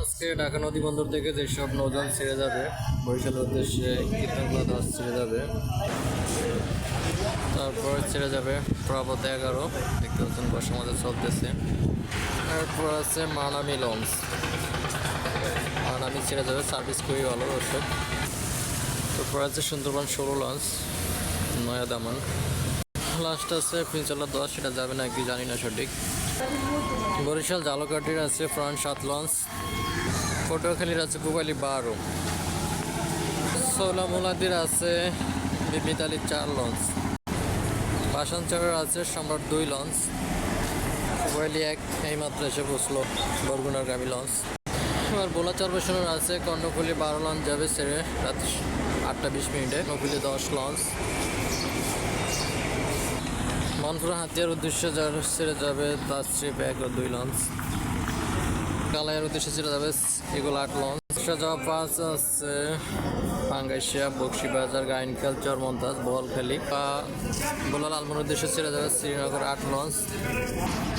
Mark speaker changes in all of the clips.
Speaker 1: আজকে ঢাকা নদী বন্দর থেকে যেসব নৌযান ছেড়ে যাবে বরিশালের উদ্দেশ্যে কীর্তনখোলা দাস ছেড়ে যাবে, তারপর ছেড়ে যাবে প্রভাত 11 দেখতে পাচ্ছেন বর্ষা আমাদের চলতেছে। তারপর আছে মানামি লঞ্চ, মানামি ছেড়ে যাবে, সার্ভিস খুবই ভালো দর্শক। তারপর আছে সুন্দরবন 16 লঞ্চ নয়া দামান। লাস্ট আছে প্রিন্সলা 10, সেটা যাবে না কি জানি না সঠিক। বরিশাল জালকাঠির আছে ফ্রন্ট 7 লঞ্চ, পটুয়াখালীর আছে পুবালি 12, সোলামুলাদির আছে বিবিতালি 4 লঞ্চ, পাশানচরের আছে সম্রাট 2 লঞ্চ, পুবালি 1 এইমাত্র এসে পৌঁছলো বরগুনার গামী লঞ্চ। এবার বোলা চরবেশনের আছে কর্ণফুলি 12 লঞ্চ যাবে ছেড়ে রাত 8:20 নকুলি 10 লঞ্চ। মনপুরা হাতিয়ার উদ্দেশ্যে ছেড়ে যাবে তাজট্রিপ 1 ও 2 লঞ্চ, কালাইয়ের উদ্দেশ্যে ছেড়ে যাবে এগুলো 8 লঞ্চ। যাওয়া 5 আছে পাঙ্গাইশিয়া বক্সিবাজার গাইনখাল চরমন্তাজ বোয়ালখালী। বোলা লালমোহনের উদ্দেশ্যে ছেড়ে যাবে শ্রীনগর 8 লঞ্চ,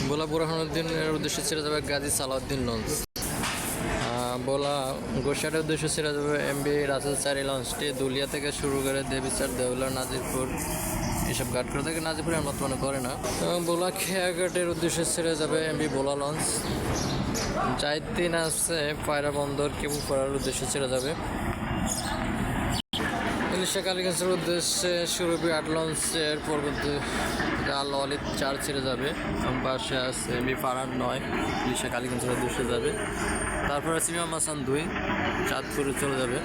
Speaker 1: বোলা বুরহানুদ্দিনের উদ্দেশ্যে ছেড়ে যাবে গাজী সালাউদ্দিন লঞ্চ, বোলা গোসাইটের উদ্দেশ্যে ছেড়ে যাবে এমবি রাসেল 4 লঞ্চটি দুলিয়া থেকে শুরু করে দেবীচার দেউলা নাজিরপুর এসব ঘাট করে থাকে, নাজিরপুর আর বর্তমানে করে না। বোলা খেয়াঘাটের উদ্দেশ্যে ছেড়ে যাবে এমবি বোলা লঞ্চ। জাইদিন আছে পায়রা বন্দর কেবল করার উদ্দেশ্যে ছেড়ে যাবে। ইলিশা কালীগঞ্জের উদ্দেশ্যে সুরভি 8 লঞ্চের পরবর্তী আল ওয়ালিদ 4 ছেড়ে যাবে। পাশে আছে এমবি ফারান 9 ইলিশা কালীগঞ্জের উদ্দেশ্যে যাবে। তারপরে আছে ইমাম হাসান 2 চাঁদপুরে চলে যাবে।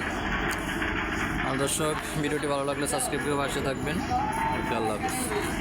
Speaker 1: আর দর্শক ভিডিওটি ভালো লাগলে সাবস্ক্রাইব করে পাশে থাকবেন। আল্লাহ হাফেজ।